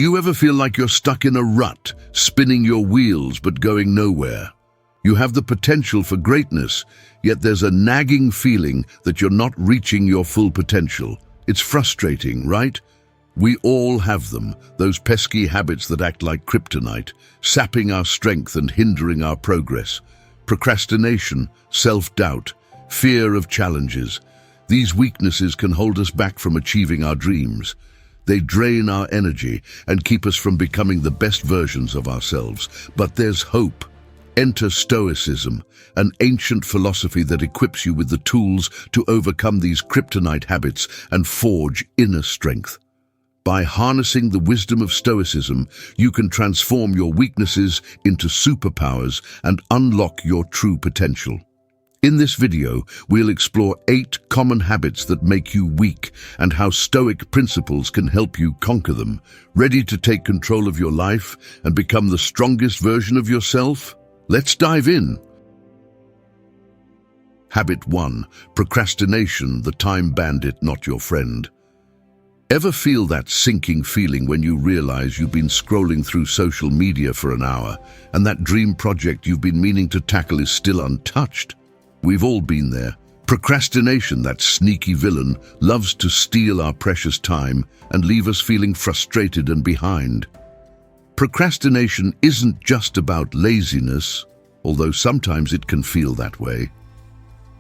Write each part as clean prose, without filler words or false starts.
you ever feel like you're stuck in a rut, spinning your wheels but going nowhere? You have the potential for greatness, yet there's a nagging feeling that you're not reaching your full potential. It's frustrating, right? We all have them, those pesky habits that act like kryptonite, sapping our strength and hindering our progress. Procrastination, self-doubt, fear of challenges. These weaknesses can hold us back from achieving our dreams. They drain our energy and keep us from becoming the best versions of ourselves. But there's hope. Enter Stoicism, an ancient philosophy that equips you with the tools to overcome these kryptonite habits and forge inner strength. By harnessing the wisdom of Stoicism, you can transform your weaknesses into superpowers and unlock your true potential. In this video, we'll explore 8 common habits that make you weak and how Stoic principles can help you conquer them. Ready to take control of your life and become the strongest version of yourself? Let's dive in. Habit 1. Procrastination, the time bandit, not your friend. Ever feel that sinking feeling when you realize you've been scrolling through social media for an hour and that dream project you've been meaning to tackle is still untouched? We've all been there. Procrastination, that sneaky villain, loves to steal our precious time and leave us feeling frustrated and behind. Procrastination isn't just about laziness, although sometimes it can feel that way.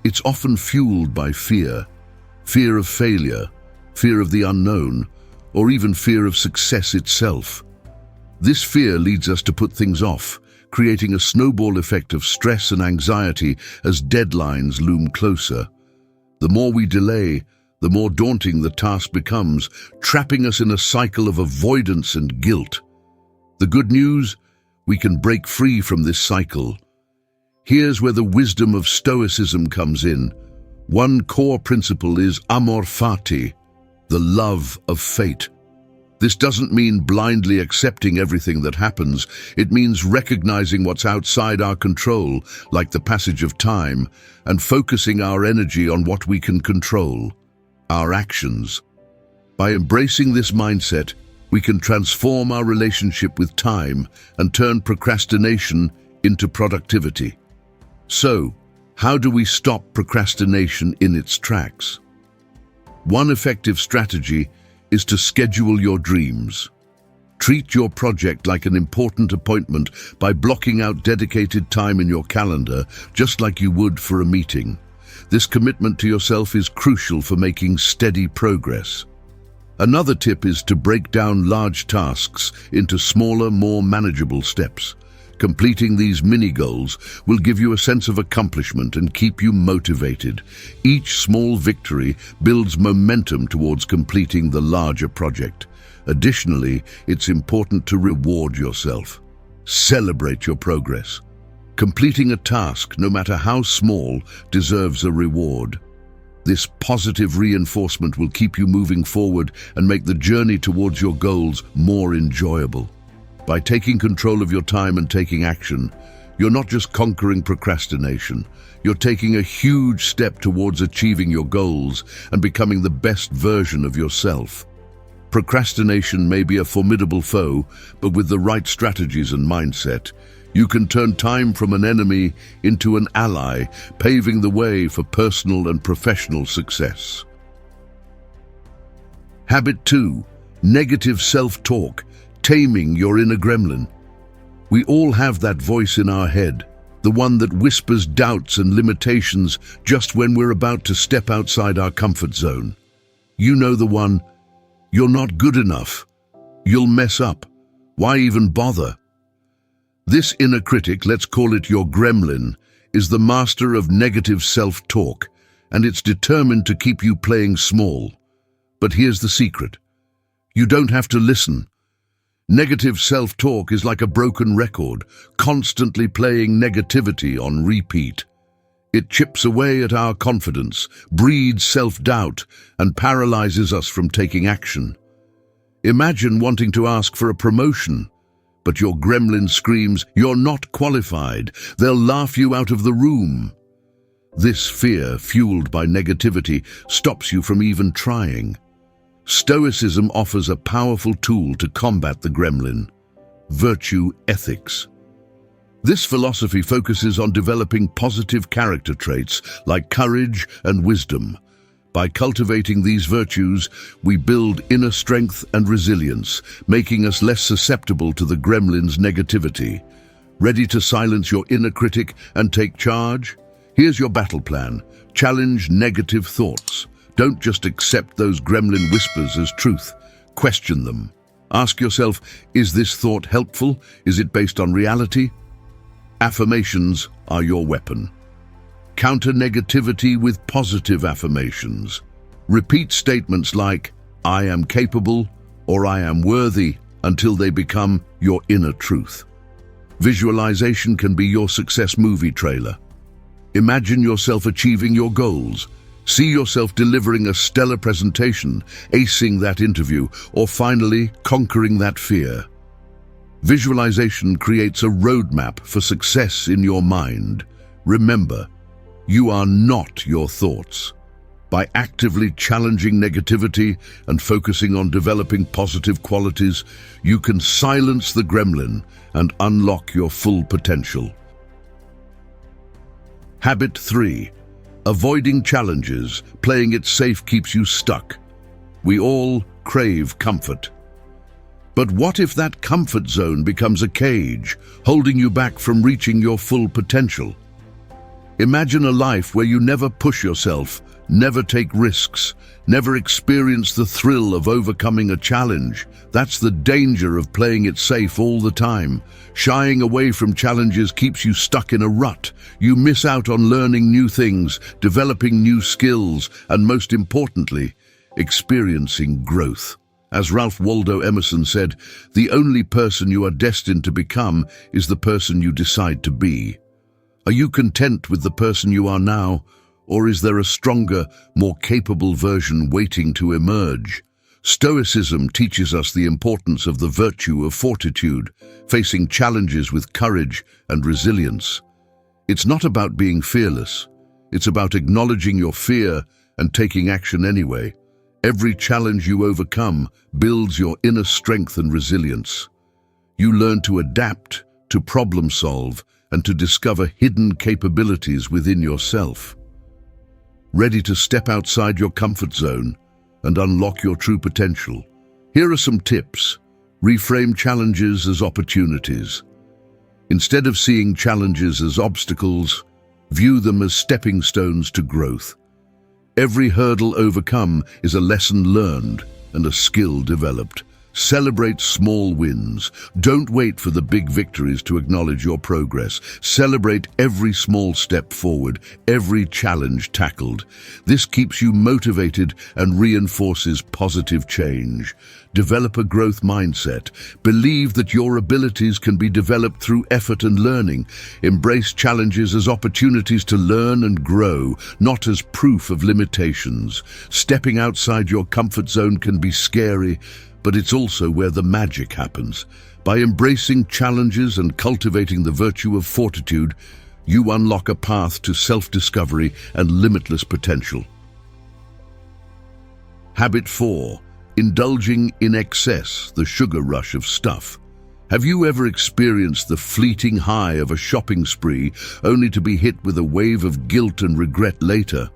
It's often fueled by fear of failure, fear of the unknown, or even fear of success itself. This fear leads us to put things off, creating a snowball effect of stress and anxiety as deadlines loom closer. The more we delay, the more daunting the task becomes, trapping us in a cycle of avoidance and guilt. The good news? We can break free from this cycle. Here's where the wisdom of Stoicism comes in. One core principle is amor fati, the love of fate. This doesn't mean blindly accepting everything that happens. It means recognizing what's outside our control, like the passage of time, and focusing our energy on what we can control, our actions. By embracing this mindset, we can transform our relationship with time and turn procrastination into productivity. So, how do we stop procrastination in its tracks? One effective strategy is to schedule your dreams. Treat your project like an important appointment by blocking out dedicated time in your calendar, just like you would for a meeting. This commitment to yourself is crucial for making steady progress. Another tip is to break down large tasks into smaller, more manageable steps. Completing these mini-goals will give you a sense of accomplishment and keep you motivated. Each small victory builds momentum towards completing the larger project. Additionally, it's important to reward yourself. Celebrate your progress. Completing a task, no matter how small, deserves a reward. This positive reinforcement will keep you moving forward and make the journey towards your goals more enjoyable. By taking control of your time and taking action, you're not just conquering procrastination, you're taking a huge step towards achieving your goals and becoming the best version of yourself. Procrastination may be a formidable foe, but with the right strategies and mindset, you can turn time from an enemy into an ally, paving the way for personal and professional success. Habit 2. Negative self-talk, taming your inner gremlin. We all have that voice in our head, the one that whispers doubts and limitations just when we're about to step outside our comfort zone. You know the one, you're not good enough, you'll mess up, why even bother? This inner critic, let's call it your gremlin, is the master of negative self-talk, and it's determined to keep you playing small. But here's the secret. You don't have to listen. Negative self-talk is like a broken record, constantly playing negativity on repeat. It chips away at our confidence, breeds self-doubt, and paralyzes us from taking action. Imagine wanting to ask for a promotion, but your gremlin screams, "You're not qualified. They'll laugh you out of the room." This fear, fueled by negativity, stops you from even trying. Stoicism offers a powerful tool to combat the gremlin: virtue ethics. This philosophy focuses on developing positive character traits like courage and wisdom. By cultivating these virtues, we build inner strength and resilience, making us less susceptible to the gremlin's negativity. Ready to silence your inner critic and take charge? Here's your battle plan. Challenge negative thoughts. Don't just accept those gremlin whispers as truth. Question them. Ask yourself, is this thought helpful? Is it based on reality? Affirmations are your weapon. Counter negativity with positive affirmations. Repeat statements like, "I am capable" or "I am worthy" until they become your inner truth. Visualization can be your success movie trailer. Imagine yourself achieving your goals. See yourself delivering a stellar presentation, acing that interview, or finally conquering that fear. Visualization creates a roadmap for success in your mind. Remember, you are not your thoughts. By actively challenging negativity and focusing on developing positive qualities, you can silence the gremlin and unlock your full potential. Habit 3. Avoiding challenges. Playing it safe keeps you stuck. We all crave comfort. But what if that comfort zone becomes a cage, holding you back from reaching your full potential? Imagine a life where you never push yourself, never take risks, never experience the thrill of overcoming a challenge. That's the danger of playing it safe all the time. Shying away from challenges keeps you stuck in a rut. You miss out on learning new things, developing new skills, and most importantly, experiencing growth. As Ralph Waldo Emerson said, the only person you are destined to become is the person you decide to be. Are you content with the person you are now, or is there a stronger, more capable version waiting to emerge? Stoicism teaches us the importance of the virtue of fortitude, facing challenges with courage and resilience. It's not about being fearless. It's about acknowledging your fear and taking action anyway. Every challenge you overcome builds your inner strength and resilience. You learn to adapt, to problem solve, and to discover hidden capabilities within yourself. Ready to step outside your comfort zone and unlock your true potential? Here are some tips. Reframe challenges as opportunities. Instead of seeing challenges as obstacles, view them as stepping stones to growth. Every hurdle overcome is a lesson learned and a skill developed. Celebrate small wins. Don't wait for the big victories to acknowledge your progress. Celebrate every small step forward, every challenge tackled. This keeps you motivated and reinforces positive change. Develop a growth mindset. Believe that your abilities can be developed through effort and learning. Embrace challenges as opportunities to learn and grow, not as proof of limitations. Stepping outside your comfort zone can be scary, but it's also where the magic happens. By embracing challenges and cultivating the virtue of fortitude, you unlock a path to self-discovery and limitless potential. Habit 4. Indulging in excess, the sugar rush of stuff. Have you ever experienced the fleeting high of a shopping spree only to be hit with a wave of guilt and regret later?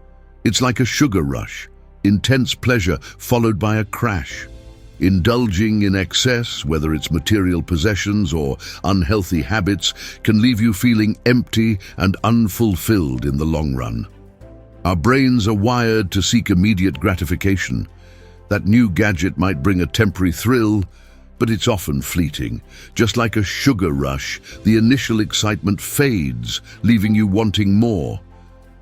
It's like a sugar rush, intense pleasure followed by a crash. Indulging in excess, whether it's material possessions or unhealthy habits, can leave you feeling empty and unfulfilled in the long run. Our brains are wired to seek immediate gratification. That new gadget might bring a temporary thrill, but it's often fleeting. Just like a sugar rush, the initial excitement fades, leaving you wanting more.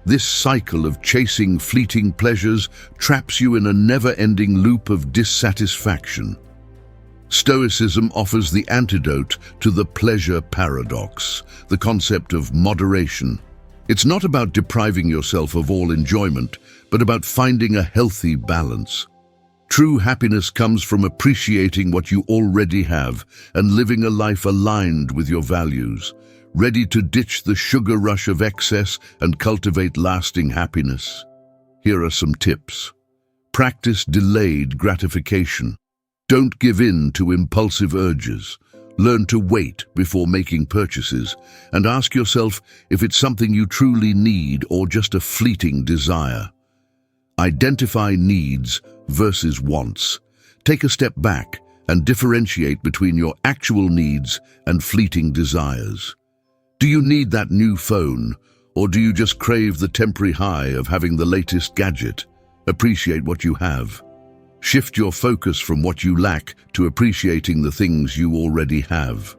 This cycle of chasing fleeting pleasures traps you in a never-ending loop of dissatisfaction. Stoicism offers the antidote to the pleasure paradox, the concept of moderation. It's not about depriving yourself of all enjoyment, but about finding a healthy balance. True happiness comes from appreciating what you already have and living a life aligned with your values. Ready to ditch the sugar rush of excess and cultivate lasting happiness? Here are some tips. Practice delayed gratification. Don't give in to impulsive urges. Learn to wait before making purchases and ask yourself if it's something you truly need or just a fleeting desire. Identify needs versus wants. Take a step back and differentiate between your actual needs and fleeting desires. Do you need that new phone, or do you just crave the temporary high of having the latest gadget? Appreciate what you have. Shift your focus from what you lack to appreciating the things you already have.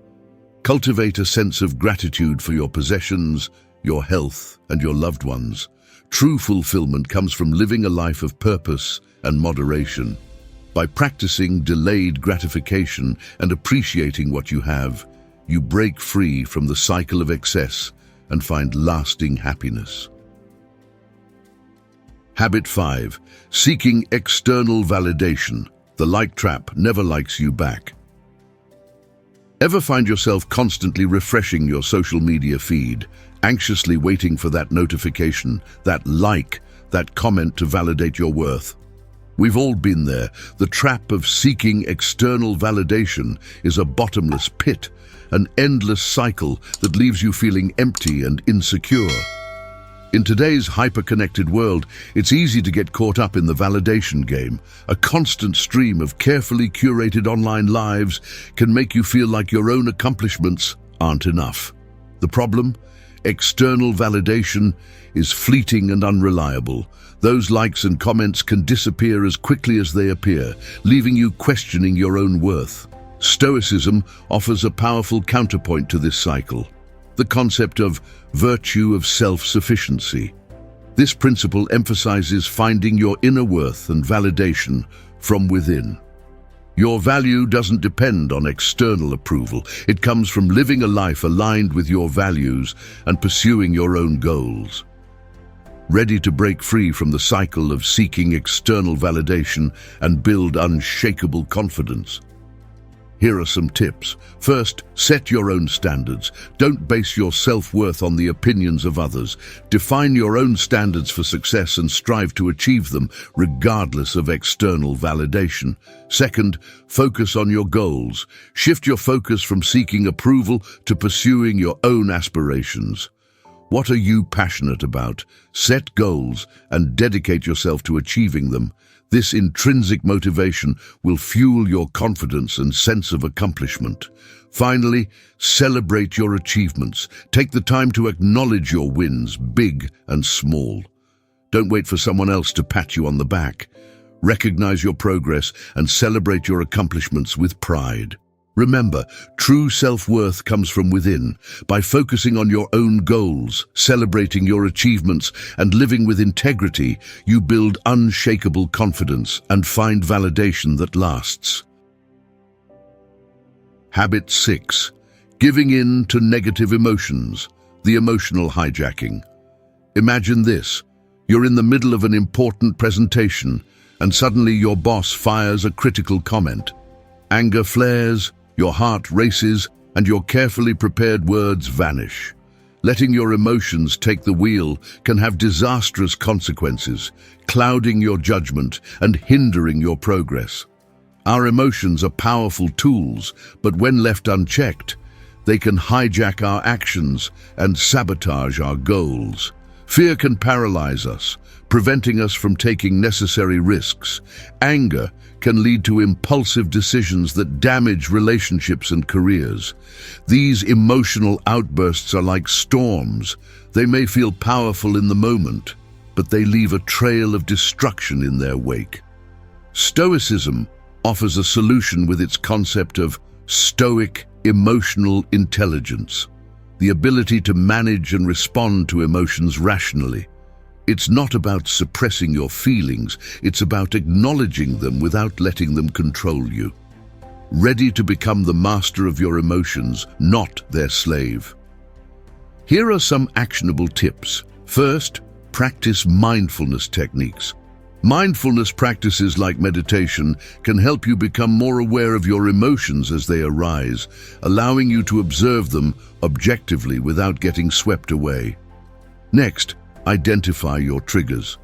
Cultivate a sense of gratitude for your possessions, your health, and your loved ones. True fulfillment comes from living a life of purpose and moderation. By practicing delayed gratification and appreciating what you have, you break free from the cycle of excess and find lasting happiness. Habit 5. Seeking external validation. The like trap never likes you back. Ever find yourself constantly refreshing your social media feed, anxiously waiting for that notification, that like, that comment to validate your worth? We've all been there. The trap of seeking external validation is a bottomless pit, an endless cycle that leaves you feeling empty and insecure. In today's hyper-connected world, it's easy to get caught up in the validation game. A constant stream of carefully curated online lives can make you feel like your own accomplishments aren't enough. The problem? External validation is fleeting and unreliable. Those likes and comments can disappear as quickly as they appear, leaving you questioning your own worth. Stoicism offers a powerful counterpoint to this cycle: the concept of virtue of self-sufficiency. This principle emphasizes finding your inner worth and validation from within. Your value doesn't depend on external approval. It comes from living a life aligned with your values and pursuing your own goals. Ready to break free from the cycle of seeking external validation and build unshakable confidence? Here are some tips. First, set your own standards. Don't base your self-worth on the opinions of others. Define your own standards for success and strive to achieve them, regardless of external validation. Second, focus on your goals. Shift your focus from seeking approval to pursuing your own aspirations. What are you passionate about? Set goals and dedicate yourself to achieving them. This intrinsic motivation will fuel your confidence and sense of accomplishment. Finally, celebrate your achievements. Take the time to acknowledge your wins, big and small. Don't wait for someone else to pat you on the back. Recognize your progress and celebrate your accomplishments with pride. Remember, true self-worth comes from within. By focusing on your own goals, celebrating your achievements, and living with integrity, you build unshakable confidence and find validation that lasts. Habit 6. Giving in to negative emotions. The emotional hijacking. Imagine this. You're in the middle of an important presentation, and suddenly your boss fires a critical comment. Anger flares, your heart races, and your carefully prepared words vanish. Letting your emotions take the wheel can have disastrous consequences, clouding your judgment and hindering your progress. Our emotions are powerful tools, but when left unchecked, they can hijack our actions and sabotage our goals. Fear can paralyze us, preventing us from taking necessary risks. Anger can lead to impulsive decisions that damage relationships and careers. These emotional outbursts are like storms. They may feel powerful in the moment, but they leave a trail of destruction in their wake. Stoicism offers a solution with its concept of Stoic emotional intelligence, the ability to manage and respond to emotions rationally. It's not about suppressing your feelings, it's about acknowledging them without letting them control you. Ready to become the master of your emotions, not their slave. Here are some actionable tips. First, practice mindfulness techniques. Mindfulness practices like meditation can help you become more aware of your emotions as they arise, allowing you to observe them objectively without getting swept away. Next, identify your triggers.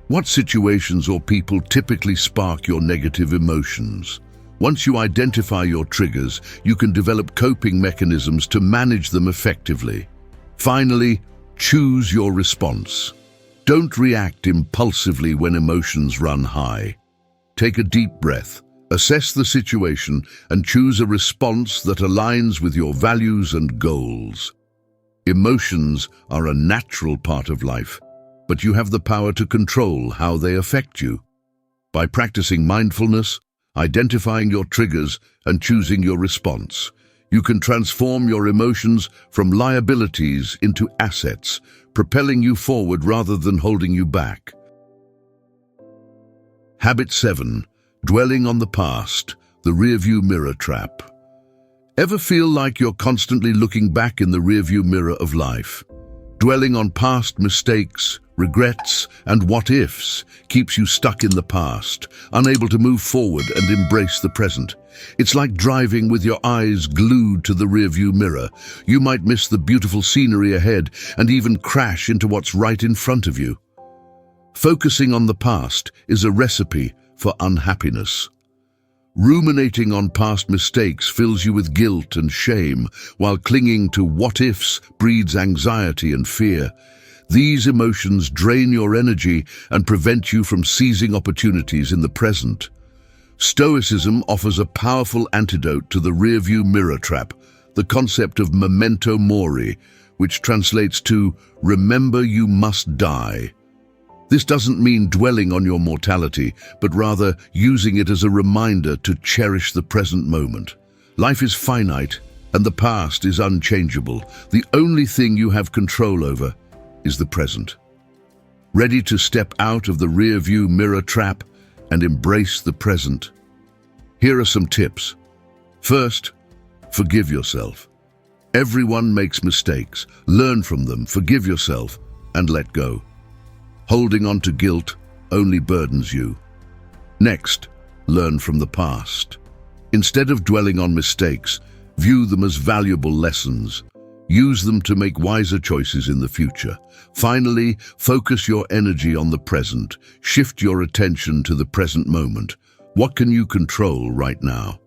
What situations or people typically spark your negative emotions? Once you identify your triggers, you can develop coping mechanisms to manage them effectively. Finally, choose your response. Don't react impulsively when emotions run high. Take a deep breath, assess the situation, and choose a response that aligns with your values and goals. Emotions are a natural part of life, but you have the power to control how they affect you. By practicing mindfulness, identifying your triggers, and choosing your response, you can transform your emotions from liabilities into assets, propelling you forward rather than holding you back. Habit 7. Dwelling on the past, the rearview mirror trap. Ever feel like you're constantly looking back in the rearview mirror of life? Dwelling on past mistakes, regrets, and what-ifs keeps you stuck in the past, unable to move forward and embrace the present. It's like driving with your eyes glued to the rearview mirror. You might miss the beautiful scenery ahead and even crash into what's right in front of you. Focusing on the past is a recipe for unhappiness. Ruminating on past mistakes fills you with guilt and shame, while clinging to what-ifs breeds anxiety and fear. These emotions drain your energy and prevent you from seizing opportunities in the present. Stoicism offers a powerful antidote to the rearview mirror trap, the concept of memento mori, which translates to remember you must die. This doesn't mean dwelling on your mortality, but rather using it as a reminder to cherish the present moment. Life is finite, and the past is unchangeable. The only thing you have control over is the present. Ready to step out of the rearview mirror trap and embrace the present? Here are some tips. First, forgive yourself. Everyone makes mistakes. Learn from them, forgive yourself, and let go. Holding on to guilt only burdens you. Next, learn from the past. Instead of dwelling on mistakes, view them as valuable lessons. Use them to make wiser choices in the future. Finally, focus your energy on the present. Shift your attention to the present moment. What can you control right now?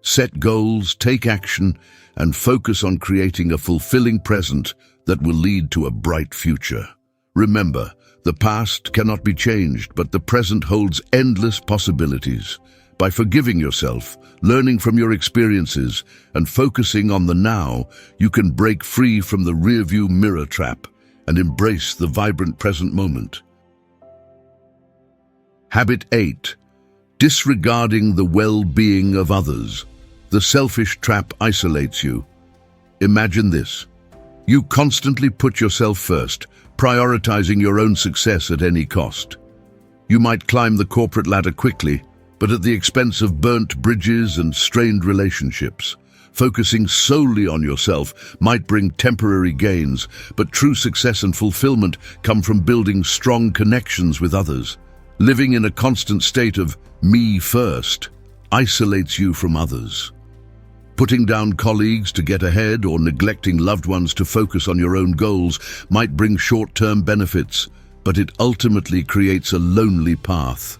Set goals, take action, and focus on creating a fulfilling present that will lead to a bright future. Remember, the past cannot be changed, but the present holds endless possibilities. By forgiving yourself, learning from your experiences, and focusing on the now, you can break free from the rearview mirror trap and embrace the vibrant present moment. Habit 8. Disregarding the well-being of others. The selfish trap isolates you. Imagine this. You constantly put yourself first, prioritizing your own success at any cost. You might climb the corporate ladder quickly, but at the expense of burnt bridges and strained relationships. Focusing solely on yourself might bring temporary gains, but true success and fulfillment come from building strong connections with others. Living in a constant state of me first isolates you from others. Putting down colleagues to get ahead or neglecting loved ones to focus on your own goals might bring short-term benefits, but it ultimately creates a lonely path.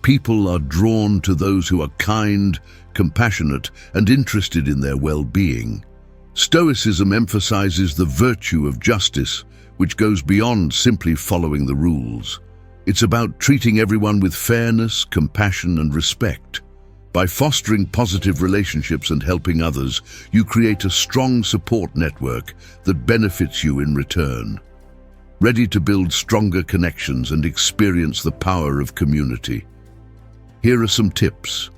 People are drawn to those who are kind, compassionate, and interested in their well-being. Stoicism emphasizes the virtue of justice, which goes beyond simply following the rules. It's about treating everyone with fairness, compassion, and respect. By fostering positive relationships and helping others, you create a strong support network that benefits you in return. Ready to build stronger connections and experience the power of community? Here are some tips.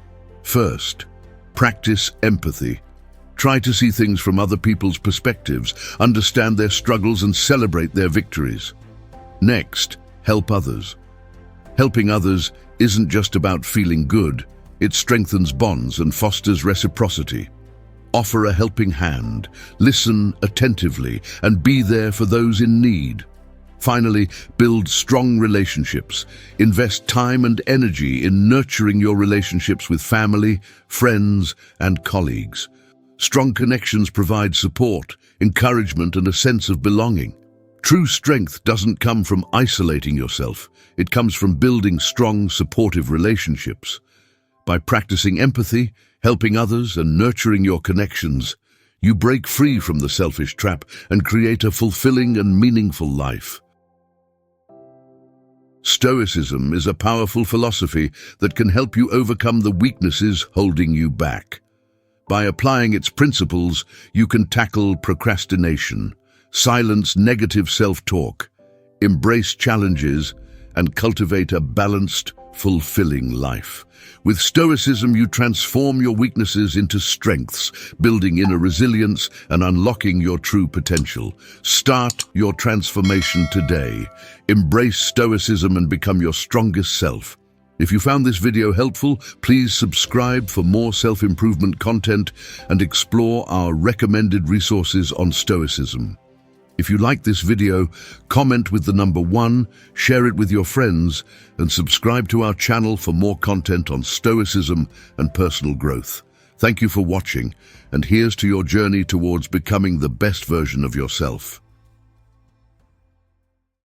First, practice empathy. Try to see things from other people's perspectives, understand their struggles and celebrate their victories. Next, help others. Helping others isn't just about feeling good. It strengthens bonds and fosters reciprocity. Offer a helping hand, listen attentively, and be there for those in need. Finally, build strong relationships. Invest time and energy in nurturing your relationships with family, friends, and colleagues. Strong connections provide support, encouragement, and a sense of belonging. True strength doesn't come from isolating yourself. It comes from building strong, supportive relationships. By practicing empathy, helping others, and nurturing your connections, you break free from the selfish trap and create a fulfilling and meaningful life. Stoicism is a powerful philosophy that can help you overcome the weaknesses holding you back. By applying its principles, you can tackle procrastination, silence negative self-talk, embrace challenges, and cultivate a balanced, fulfilling life. With Stoicism, you transform your weaknesses into strengths, building inner resilience and unlocking your true potential. Start your transformation today. Embrace Stoicism and become your strongest self. If you found this video helpful, please subscribe for more self-improvement content and explore our recommended resources on Stoicism. If you like this video, comment with the number 1, share it with your friends, and subscribe to our channel for more content on Stoicism and personal growth. Thank you for watching, and here's to your journey towards becoming the best version of yourself.